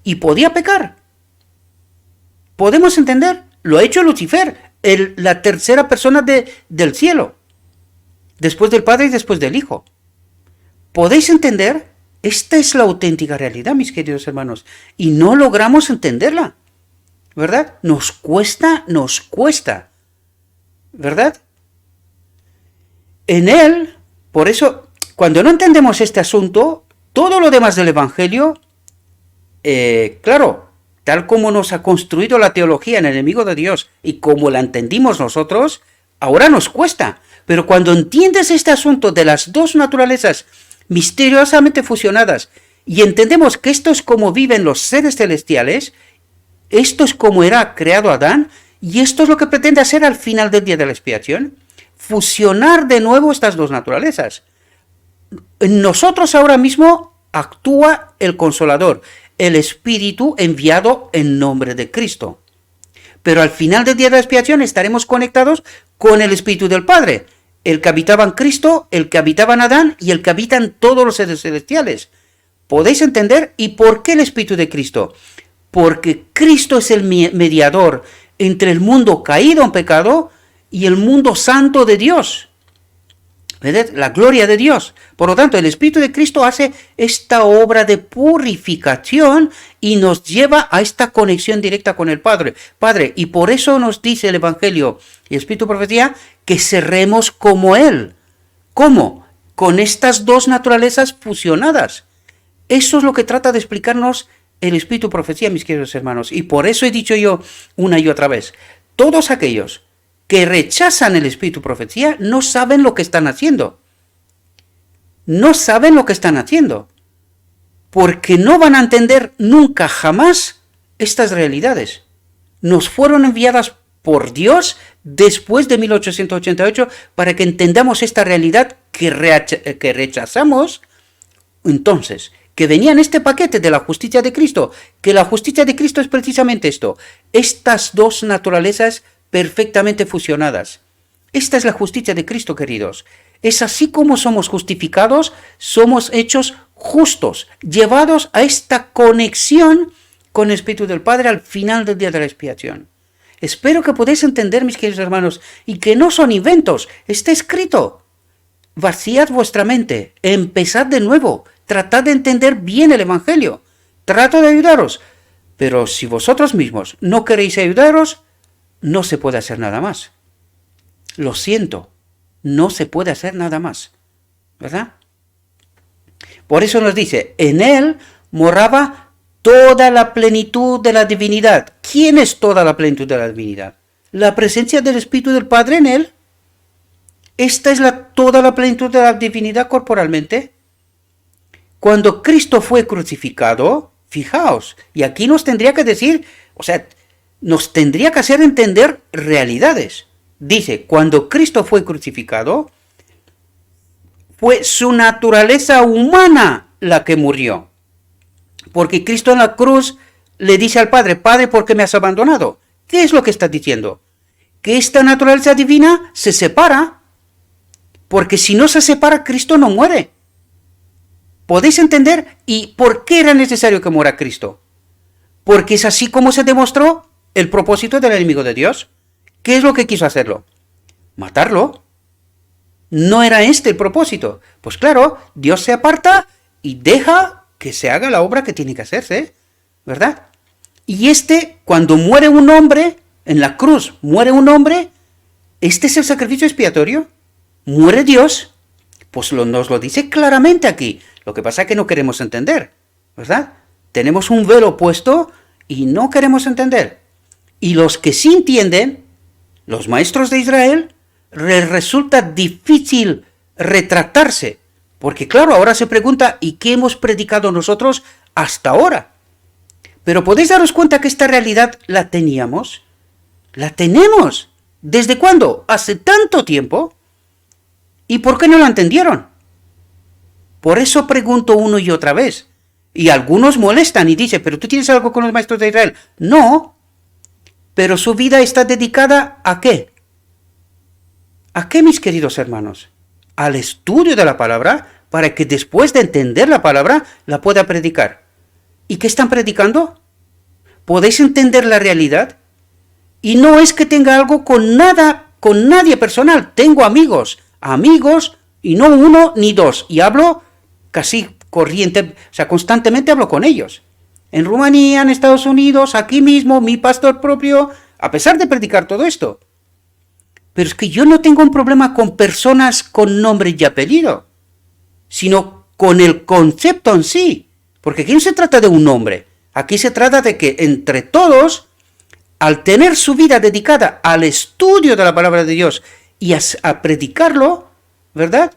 y podía pecar. ¿Podemos entender? Lo ha hecho Lucifer, la tercera persona del cielo, después del Padre y después del Hijo. ¿Podéis entender? Esta es la auténtica realidad, mis queridos hermanos, y no logramos entenderla, ¿verdad? Nos cuesta, ¿verdad? En él, por eso, cuando no entendemos este asunto, todo lo demás del Evangelio, claro, tal como nos ha construido la teología en el enemigo de Dios y como la entendimos nosotros, ahora nos cuesta. Pero cuando entiendes este asunto de las dos naturalezas misteriosamente fusionadas y entendemos que esto es como viven los seres celestiales, esto es como era creado Adán, y esto es lo que pretende hacer al final del día de la expiación, fusionar de nuevo estas dos naturalezas. En nosotros ahora mismo actúa el Consolador, el Espíritu enviado en nombre de Cristo. Pero al final del día de la expiación estaremos conectados con el Espíritu del Padre, el que habitaba en Cristo, el que habitaba en Adán y el que habita en todos los seres celestiales. ¿Podéis entender? ¿Y por qué el Espíritu de Cristo? Porque Cristo es el mediador entre el mundo caído en pecado y el mundo santo de Dios. ¿Verdad? La gloria de Dios. Por lo tanto, el Espíritu de Cristo hace esta obra de purificación y nos lleva a esta conexión directa con el Padre. Y por eso nos dice el Evangelio y el Espíritu Profecía que seremos como Él. ¿Cómo? Con estas dos naturalezas fusionadas. Eso es lo que trata de explicarnos el Espíritu Profecía, mis queridos hermanos. Y por eso he dicho yo una y otra vez, todos aquellos que rechazan el Espíritu Profecía no saben lo que están haciendo. No saben lo que están haciendo. porque no van a entender nunca jamás estas realidades. Nos fueron enviadas por Dios después de 1888 para que entendamos esta realidad que rechazamos. Entonces, que venía en este paquete de la justicia de Cristo, que la justicia de Cristo es precisamente esto, estas dos naturalezas perfectamente fusionadas. Esta es la justicia de Cristo, queridos. Es así como somos justificados, somos hechos justos, llevados a esta conexión con el Espíritu del Padre al final del día de la expiación. Espero que podáis entender, mis queridos hermanos, y que no son inventos, está escrito. Vaciad vuestra mente, empezad de nuevo, tratad de entender bien el Evangelio, trato de ayudaros, pero si vosotros mismos no queréis ayudaros, no se puede hacer nada más. Lo siento, no se puede hacer nada más, ¿verdad? Por eso nos dice, en él moraba toda la plenitud de la divinidad. ¿Quién es toda la plenitud de la divinidad? La presencia del Espíritu del Padre en él. Esta es toda la plenitud de la divinidad corporalmente. Cuando Cristo fue crucificado, fijaos, y aquí nos tendría que decir, nos tendría que hacer entender realidades. Dice, cuando Cristo fue crucificado, fue su naturaleza humana la que murió. Porque Cristo en la cruz le dice al Padre, Padre, ¿por qué me has abandonado? ¿Qué es lo que está diciendo? Que esta naturaleza divina se separa, porque si no se separa, Cristo no muere. ¿Podéis entender? ¿Y por qué era necesario que muera Cristo? Porque es así como se demostró el propósito del enemigo de Dios. ¿Qué es lo que quiso hacerlo? Matarlo. ¿No era este el propósito? Pues claro, Dios se aparta y deja que se haga la obra que tiene que hacerse, ¿verdad? Y cuando muere un hombre, en la cruz muere un hombre, este es el sacrificio expiatorio. Muere Dios, pues nos lo dice claramente aquí. Lo que pasa es que no queremos entender, ¿verdad? Tenemos un velo puesto y no queremos entender. Y los que sí entienden, los maestros de Israel, les resulta difícil retractarse. Porque claro, ahora se pregunta, ¿y qué hemos predicado nosotros hasta ahora? Pero podéis daros cuenta que esta realidad la teníamos. La tenemos. ¿Desde cuándo? Hace tanto tiempo. ¿Y por qué no la entendieron? Por eso pregunto una y otra vez. Y algunos molestan y dicen, ¿pero tú tienes algo con los maestros de Israel? No. Pero su vida está dedicada ¿a qué? ¿A qué, mis queridos hermanos? Al estudio de la palabra, para que después de entender la palabra, la pueda predicar. ¿Y qué están predicando? ¿Podéis entender la realidad? Y no es que tenga algo con nadie personal. Tengo amigos, y no uno ni dos. Y hablo casi constantemente hablo con ellos. En Rumanía, en Estados Unidos, aquí mismo, mi pastor propio, a pesar de predicar todo esto. Pero es que yo no tengo un problema con personas con nombre y apellido, sino con el concepto en sí. Porque aquí no se trata de un nombre, aquí se trata de que entre todos, al tener su vida dedicada al estudio de la palabra de Dios y a predicarlo, ¿verdad?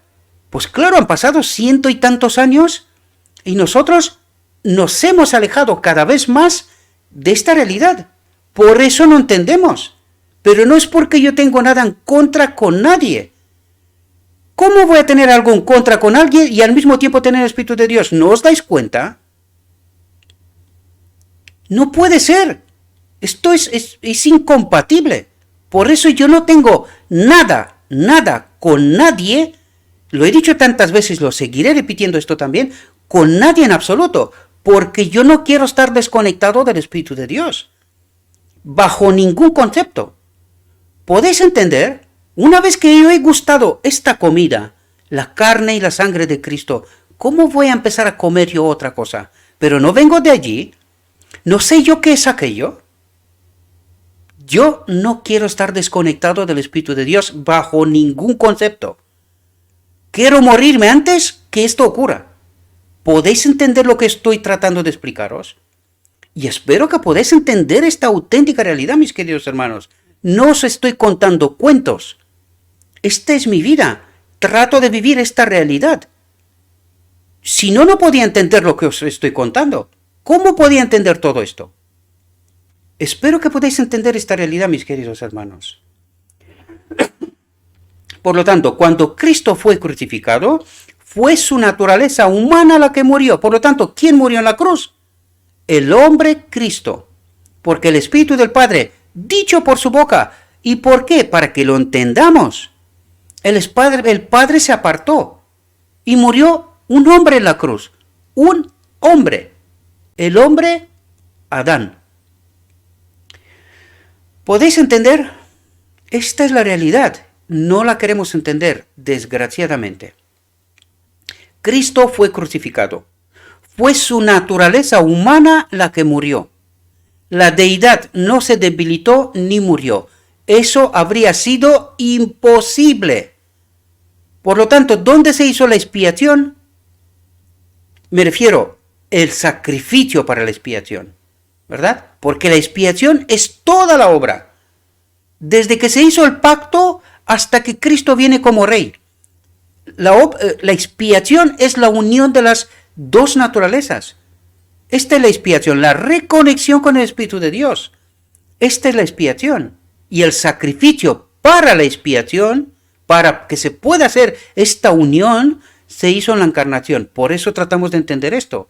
Pues claro, han pasado 100 y tantos años y nosotros nos hemos alejado cada vez más de esta realidad. Por eso no entendemos. Pero no es porque yo tengo nada en contra con nadie. ¿Cómo voy a tener algo en contra con alguien y al mismo tiempo tener el Espíritu de Dios? ¿No os dais cuenta? No puede ser. Esto es incompatible. Por eso yo no tengo nada con nadie. Lo he dicho tantas veces, lo seguiré repitiendo esto también, con nadie en absoluto. Porque yo no quiero estar desconectado del Espíritu de Dios. Bajo ningún concepto. ¿Podéis entender? Una vez que yo he gustado esta comida, la carne y la sangre de Cristo, ¿cómo voy a empezar a comer yo otra cosa? Pero no vengo de allí, no sé yo qué es aquello. Yo no quiero estar desconectado del Espíritu de Dios bajo ningún concepto. Quiero morirme antes que esto ocurra. ¿Podéis entender lo que estoy tratando de explicaros? Y espero que podáis entender esta auténtica realidad, mis queridos hermanos. No os estoy contando cuentos. Esta es mi vida. Trato de vivir esta realidad. Si no, no podía entender lo que os estoy contando. ¿Cómo podía entender todo esto? Espero que podáis entender esta realidad, mis queridos hermanos. Por lo tanto, cuando Cristo fue crucificado, fue su naturaleza humana la que murió. Por lo tanto, ¿quién murió en la cruz? El hombre Cristo. Porque el Espíritu del Padre, dicho por su boca. ¿Y por qué? Para que lo entendamos. El Padre se apartó y murió un hombre en la cruz. Un hombre. El hombre Adán. ¿Podéis entender? Esta es la realidad. No la queremos entender, desgraciadamente. Cristo fue crucificado. Fue su naturaleza humana la que murió. La deidad no se debilitó ni murió. Eso habría sido imposible. Por lo tanto, ¿dónde se hizo la expiación? Me refiero al sacrificio para la expiación, ¿verdad? Porque la expiación es toda la obra. Desde que se hizo el pacto hasta que Cristo viene como rey. La expiación es la unión de las dos naturalezas. Esta es la expiación, la reconexión con el Espíritu de Dios. Esta es la expiación. Y el sacrificio para la expiación, para que se pueda hacer esta unión, se hizo en la encarnación. Por eso tratamos de entender esto,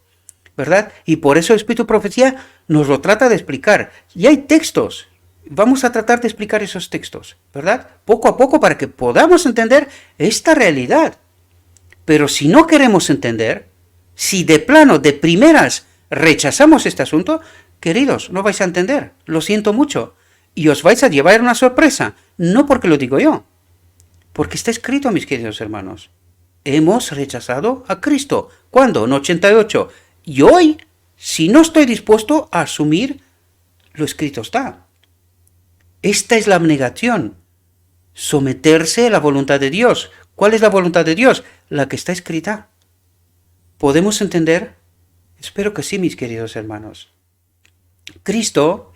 ¿verdad? Y por eso el Espíritu de Profecía nos lo trata de explicar. Y hay textos. Vamos a tratar de explicar esos textos, ¿verdad? Poco a poco para que podamos entender esta realidad. Pero si no queremos entender, si de plano, de primeras, rechazamos este asunto, queridos, no vais a entender. Lo siento mucho. Y os vais a llevar una sorpresa. No porque lo digo yo. Porque está escrito, mis queridos hermanos. Hemos rechazado a Cristo. ¿Cuándo? En 88. Y hoy, si no estoy dispuesto a asumir, lo escrito está. Esta es la abnegación. Someterse a la voluntad de Dios. ¿Cuál es la voluntad de Dios? La que está escrita. ¿Podemos entender? Espero que sí, mis queridos hermanos. Cristo,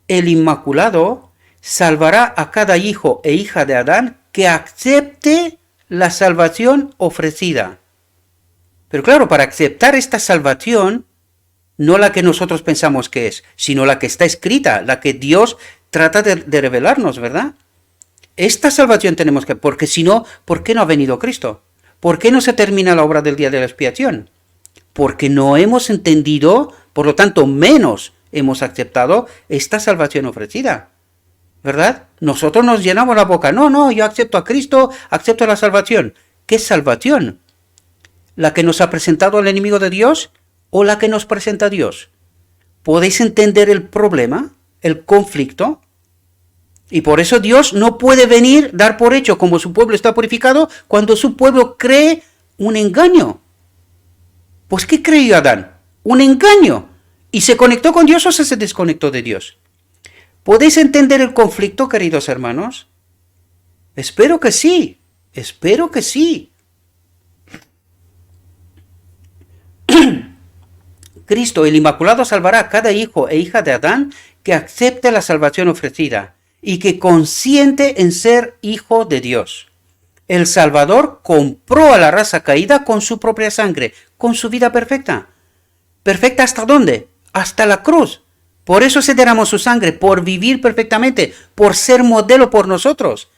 el Inmaculado, salvará a cada hijo e hija de Adán que acepte la salvación ofrecida. Pero claro, para aceptar esta salvación, no la que nosotros pensamos que es, sino la que está escrita, la que Dios trata de revelarnos, ¿verdad? Esta salvación tenemos que, porque si no, ¿por qué no ha venido Cristo? ¿Por qué no se termina la obra del día de la expiación? Porque no hemos entendido, por lo tanto, menos hemos aceptado esta salvación ofrecida, ¿verdad? Nosotros nos llenamos la boca, no, yo acepto a Cristo, acepto la salvación. ¿Qué salvación? ¿La que nos ha presentado el enemigo de Dios o la que nos presenta Dios? ¿Podéis entender el problema, el conflicto? Y por eso Dios no puede venir, dar por hecho como su pueblo está purificado, cuando su pueblo cree un engaño. Pues ¿qué creyó Adán? Un engaño. ¿Y se conectó con Dios o se desconectó de Dios? ¿Podéis entender el conflicto, queridos hermanos? Espero que sí. Espero que sí. Cristo, el Inmaculado, salvará a cada hijo e hija de Adán que acepte la salvación ofrecida y que consiente en ser hijo de Dios. El Salvador compró a la raza caída con su propia sangre, con su vida perfecta. ¿Perfecta hasta dónde? Hasta la cruz. Por eso se derramó su sangre, por vivir perfectamente, por ser modelo por nosotros.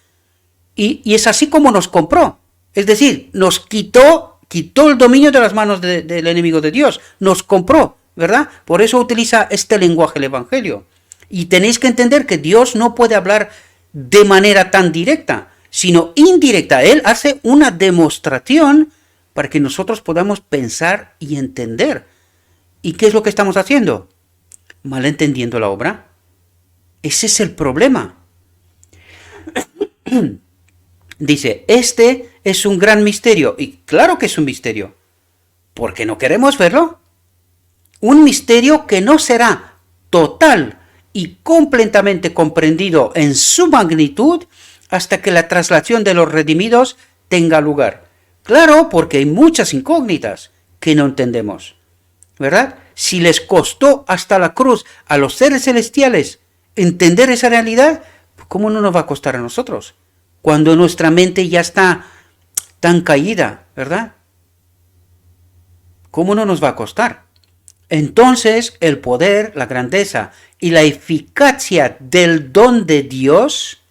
Y es así como nos compró. Es decir, nos quitó el dominio de las manos del enemigo de Dios. Nos compró, ¿verdad? Por eso utiliza este lenguaje el Evangelio. Y tenéis que entender que Dios no puede hablar de manera tan directa, sino indirecta. Él hace una demostración para que nosotros podamos pensar y entender. ¿Y qué es lo que estamos haciendo? Malentendiendo la obra. Ese es el problema. Dice, este es un gran misterio. Y claro que es un misterio. ¿Por qué no queremos verlo? Un misterio que no será total y completamente comprendido en su magnitud hasta que la traslación de los redimidos tenga lugar. Claro, porque hay muchas incógnitas que no entendemos, ¿verdad? Si les costó hasta la cruz a los seres celestiales entender esa realidad, ¿cómo no nos va a costar a nosotros? Cuando nuestra mente ya está tan caída, ¿verdad? ¿Cómo no nos va a costar? Entonces, el poder, la grandeza y la eficacia del don de Dios,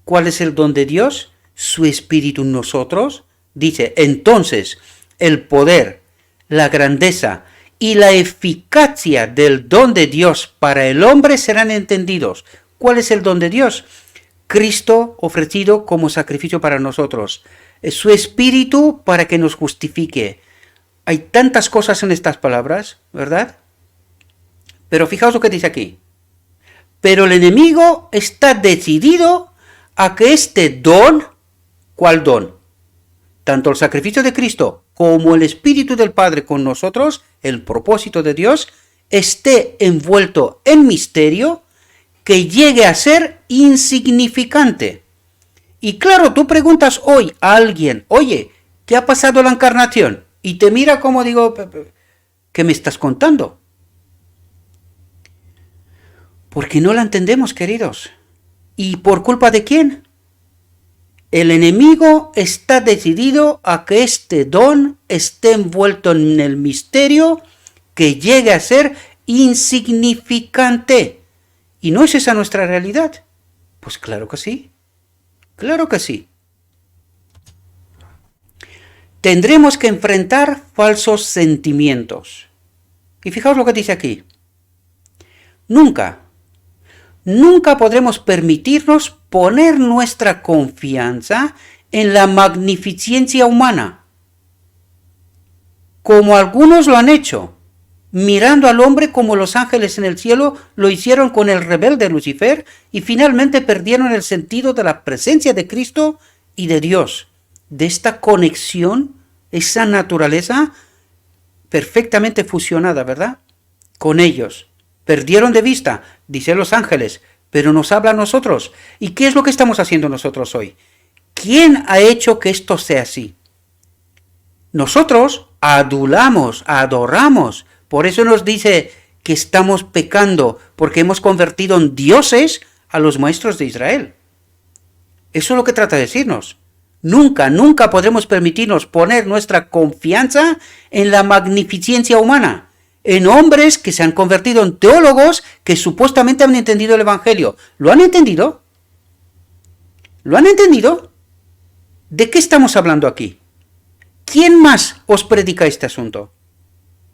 ¿cuál es el don de Dios? Su Espíritu en nosotros. Dice, entonces, el poder, la grandeza y la eficacia del don de Dios para el hombre serán entendidos. ¿Cuál es el don de Dios? Cristo ofrecido como sacrificio para nosotros. Es su Espíritu para que nos justifique. Hay tantas cosas en estas palabras, ¿verdad? Pero fijaos lo que dice aquí. Pero el enemigo está decidido a que este don, ¿cuál don? Tanto el sacrificio de Cristo como el Espíritu del Padre con nosotros, el propósito de Dios, esté envuelto en misterio que llegue a ser insignificante. Y claro, tú preguntas hoy a alguien, oye, ¿qué ha pasado la encarnación? Y te mira como digo, ¿qué me estás contando? Porque no la entendemos, queridos. ¿Y por culpa de quién? El enemigo está decidido a que este don esté envuelto en el misterio que llegue a ser insignificante. ¿Y no es esa nuestra realidad? Pues claro que sí. Claro que sí. Tendremos que enfrentar falsos sentimientos. Y fijaos lo que dice aquí. Nunca podremos permitirnos poner nuestra confianza en la magnificencia humana, como algunos lo han hecho, mirando al hombre como los ángeles en el cielo lo hicieron con el rebelde Lucifer y finalmente perdieron el sentido de la presencia de Cristo y de Dios, de esta conexión, esa naturaleza perfectamente fusionada, ¿verdad? Con ellos. Perdieron de vista, dice los ángeles, pero nos habla a nosotros. ¿Y qué es lo que estamos haciendo nosotros hoy? ¿Quién ha hecho que esto sea así? Nosotros adulamos, adoramos. Por eso nos dice que estamos pecando, porque hemos convertido en dioses a los maestros de Israel. Eso es lo que trata de decirnos. Nunca podremos permitirnos poner nuestra confianza en la magnificencia humana, en hombres que se han convertido en teólogos que supuestamente han entendido el Evangelio. ¿Lo han entendido? ¿Lo han entendido? ¿De qué estamos hablando aquí? ¿Quién más os predica este asunto?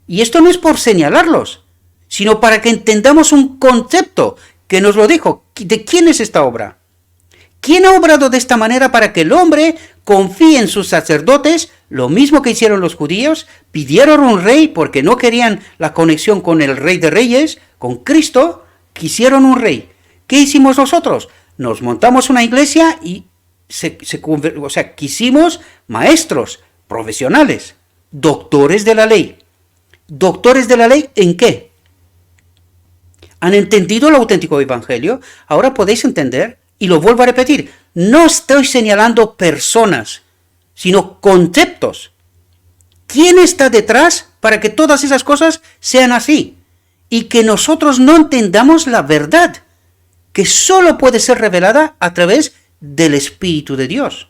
Y esto no es por señalarlos, sino para que entendamos un concepto que nos lo dijo. ¿De quién es esta obra? ¿Quién ha obrado de esta manera para que el hombre confíe en sus sacerdotes? Lo mismo que hicieron los judíos, pidieron un rey porque no querían la conexión con el Rey de Reyes, con Cristo, quisieron un rey. ¿Qué hicimos nosotros? Nos montamos una iglesia y quisimos maestros, profesionales, doctores de la ley. ¿Doctores de la ley en qué? ¿Han entendido el auténtico evangelio? Ahora podéis entender, y lo vuelvo a repetir, no estoy señalando personas, sino conceptos. ¿Quién está detrás para que todas esas cosas sean así? Y que nosotros no entendamos la verdad, que solo puede ser revelada a través del Espíritu de Dios.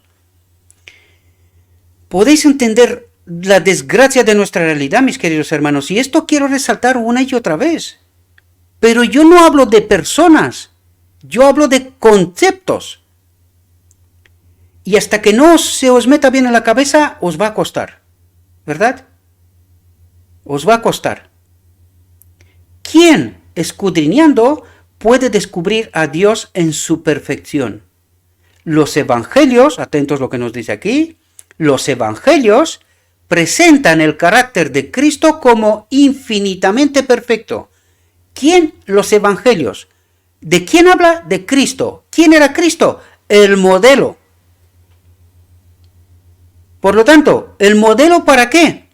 ¿Podéis entender la desgracia de nuestra realidad, mis queridos hermanos? Y esto quiero resaltar una y otra vez. Pero yo no hablo de personas, yo hablo de conceptos. Y hasta que no se os meta bien en la cabeza, os va a costar, ¿verdad? Os va a costar. ¿Quién, escudriñando, puede descubrir a Dios en su perfección? Los evangelios, atentos a lo que nos dice aquí, los evangelios presentan el carácter de Cristo como infinitamente perfecto. ¿Quién? Los evangelios. ¿De quién habla? De Cristo. ¿Quién era Cristo? El modelo. Por lo tanto, ¿el modelo para qué?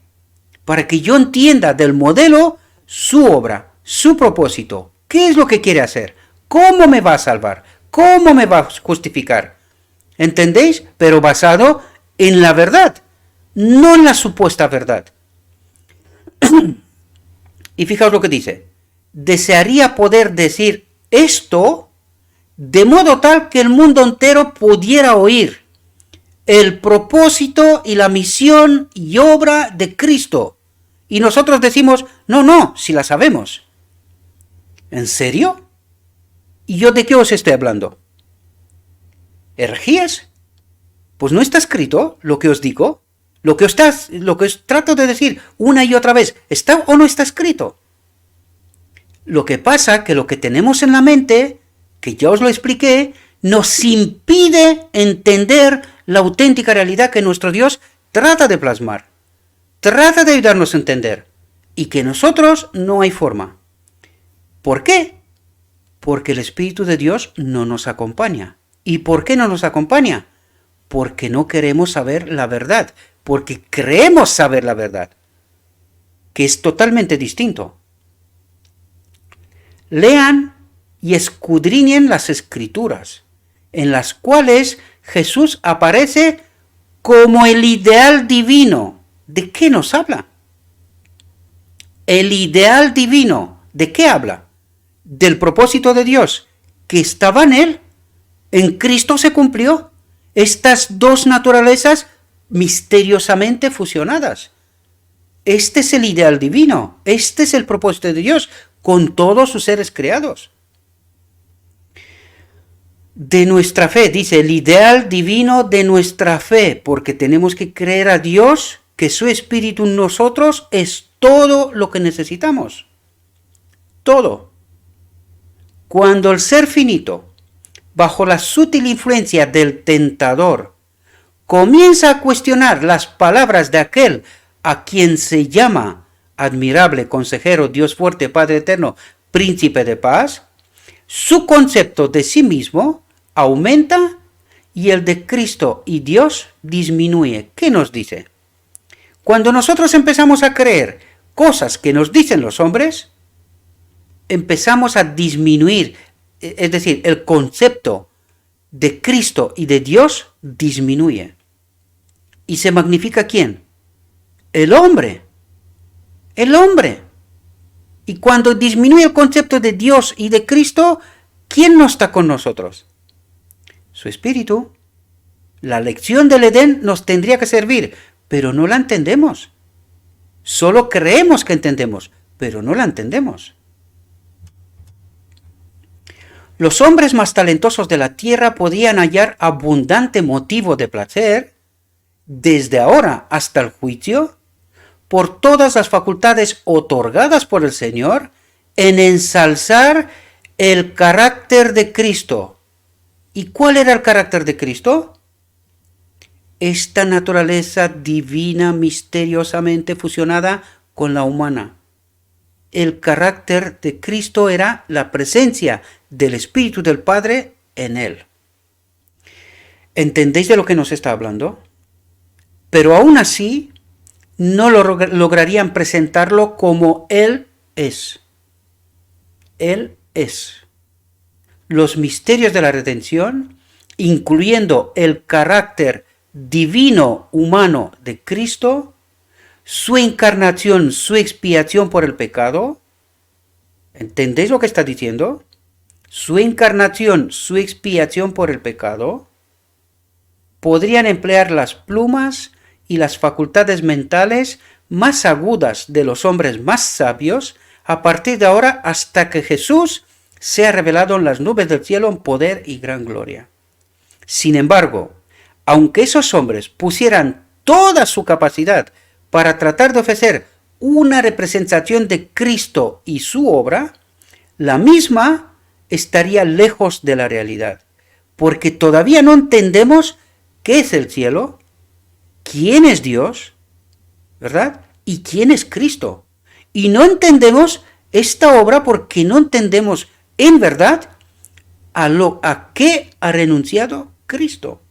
Para que yo entienda del modelo su obra, su propósito. ¿Qué es lo que quiere hacer? ¿Cómo me va a salvar? ¿Cómo me va a justificar? ¿Entendéis? Pero basado en la verdad, no en la supuesta verdad. Y fijaos lo que dice. Desearía poder decir esto de modo tal que el mundo entero pudiera oír. el propósito y la misión y obra de Cristo. Y nosotros decimos, no, si la sabemos. ¿En serio? ¿Y yo de qué os estoy hablando? ¿Herejías? Pues no está escrito lo que os digo. Lo que os trato de decir una y otra vez, ¿está o no está escrito? Lo que pasa que lo que tenemos en la mente, que ya os lo expliqué, nos impide entender la auténtica realidad que nuestro Dios trata de plasmar. Trata de ayudarnos a entender. Y que nosotros no hay forma. ¿Por qué? Porque el Espíritu de Dios no nos acompaña. ¿Y por qué no nos acompaña? Porque no queremos saber la verdad. Porque creemos saber la verdad. Que es totalmente distinto. Lean y escudriñen las Escrituras, en las cuales Jesús aparece como el ideal divino. ¿De qué nos habla? El ideal divino, ¿de qué habla? Del propósito de Dios, que estaba en Él. En Cristo se cumplió. Estas dos naturalezas misteriosamente fusionadas. Este es el ideal divino. Este es el propósito de Dios, con todos sus seres creados. De nuestra fe, dice, el ideal divino de nuestra fe, porque tenemos que creer a Dios, que su Espíritu en nosotros es todo lo que necesitamos. Todo. Cuando el ser finito, bajo la sutil influencia del tentador, comienza a cuestionar las palabras de aquel a quien se llama admirable consejero, Dios fuerte, Padre eterno, príncipe de paz, su concepto de sí mismo aumenta y el de Cristo y Dios disminuye. ¿Qué nos dice? Cuando nosotros empezamos a creer cosas que nos dicen los hombres, empezamos a disminuir, es decir, el concepto de Cristo y de Dios disminuye. ¿Y se magnifica quién? El hombre. El hombre. Y cuando disminuye el concepto de Dios y de Cristo, ¿quién no está con nosotros? Su Espíritu. La lección del Edén nos tendría que servir, pero no la entendemos. Solo creemos que entendemos, pero no la entendemos. Los hombres más talentosos de la tierra podían hallar abundante motivo de placer, desde ahora hasta el juicio, por todas las facultades otorgadas por el Señor, en ensalzar el carácter de Cristo. ¿Y cuál era el carácter de Cristo? Esta naturaleza divina misteriosamente fusionada con la humana. El carácter de Cristo era la presencia del Espíritu del Padre en él. ¿Entendéis de lo que nos está hablando? Pero aún así, no lograrían presentarlo como Él es. Él es. Los misterios de la redención, incluyendo el carácter divino humano de Cristo, su encarnación, su expiación por el pecado. ¿Entendéis lo que está diciendo? Su encarnación, su expiación por el pecado. Podrían emplear las plumas y las facultades mentales más agudas de los hombres más sabios a partir de ahora hasta que Jesús sea revelado en las nubes del cielo en poder y gran gloria. Sin embargo, aunque esos hombres pusieran toda su capacidad para tratar de ofrecer una representación de Cristo y su obra, la misma estaría lejos de la realidad, porque todavía no entendemos qué es el cielo, quién es Dios, ¿verdad? Y quién es Cristo. Y no entendemos esta obra porque no entendemos en verdad a qué ha renunciado Cristo.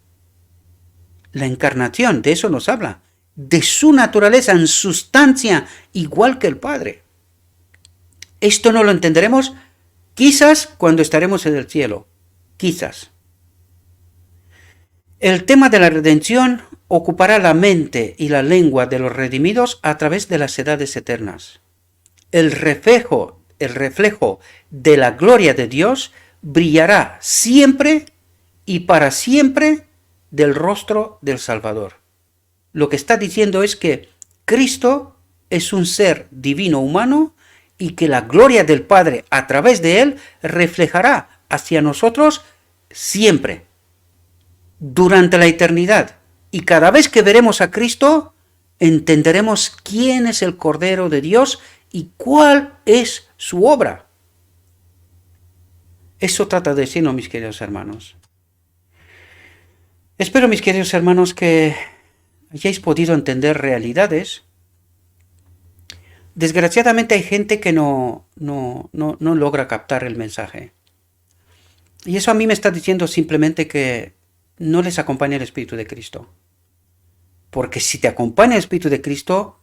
La encarnación, de eso nos habla, de su naturaleza en sustancia igual que el Padre. Esto no lo entenderemos quizás cuando estaremos en el cielo, quizás. El tema de la redención ocupará la mente y la lengua de los redimidos a través de las edades eternas. El reflejo de la gloria de Dios brillará siempre y para siempre del rostro del Salvador. Lo que está diciendo es que Cristo es un ser divino humano y que la gloria del Padre a través de él reflejará hacia nosotros siempre, durante la eternidad. Y cada vez que veremos a Cristo, entenderemos quién es el Cordero de Dios y cuál es su obra. Eso trata de decirnos, mis queridos hermanos. Espero, mis queridos hermanos, que hayáis podido entender realidades. Desgraciadamente hay gente que no logra captar el mensaje. Y eso a mí me está diciendo simplemente que no les acompaña el Espíritu de Cristo. Porque si te acompaña el Espíritu de Cristo,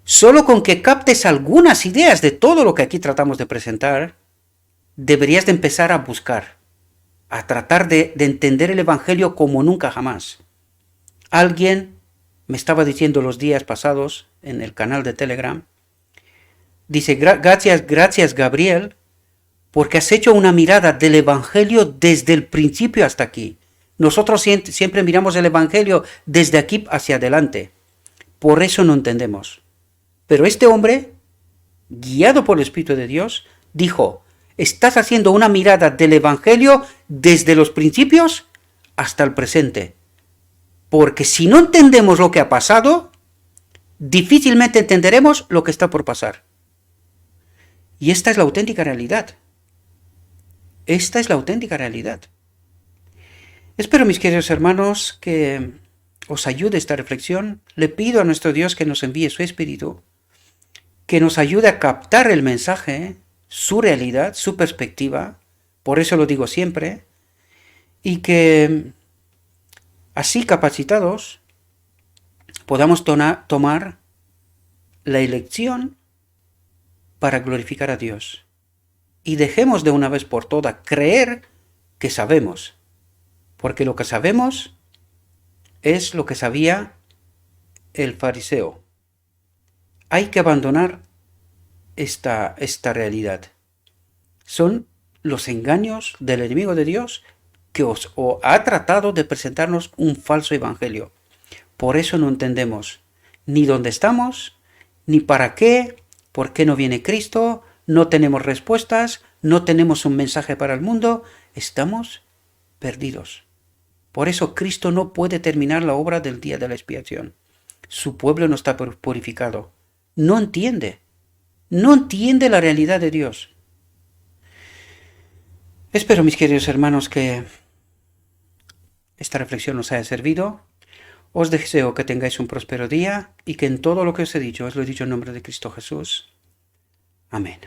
solo con que captes algunas ideas de todo lo que aquí tratamos de presentar, deberías de empezar a buscar, a tratar de entender el Evangelio como nunca jamás. Alguien me estaba diciendo los días pasados en el canal de Telegram, dice, gracias Gabriel, porque has hecho una mirada del Evangelio desde el principio hasta aquí. Nosotros siempre miramos el Evangelio desde aquí hacia adelante. Por eso no entendemos. Pero este hombre, guiado por el Espíritu de Dios, dijo, estás haciendo una mirada del Evangelio desde los principios hasta el presente. Porque si no entendemos lo que ha pasado, difícilmente entenderemos lo que está por pasar. Y esta es la auténtica realidad. Esta es la auténtica realidad. Espero, mis queridos hermanos, que os ayude esta reflexión. Le pido a nuestro Dios que nos envíe su Espíritu, que nos ayude a captar el mensaje, su realidad, su perspectiva, por eso lo digo siempre, y que así capacitados podamos tomar la elección para glorificar a Dios. Y dejemos de una vez por todas creer que sabemos, porque lo que sabemos es lo que sabía el fariseo. Hay que abandonar esta realidad. Son los engaños del enemigo de Dios que ha tratado de presentarnos un falso evangelio. Por eso no entendemos ni dónde estamos, ni para qué, por qué no viene Cristo, no tenemos respuestas, no tenemos un mensaje para el mundo, estamos perdidos. Por eso Cristo no puede terminar la obra del día de la expiación. Su pueblo no está purificado. No entiende la realidad de Dios. Espero, mis queridos hermanos, que esta reflexión os haya servido. Os deseo que tengáis un próspero día y que en todo lo que os he dicho, os lo he dicho en nombre de Cristo Jesús. Amén.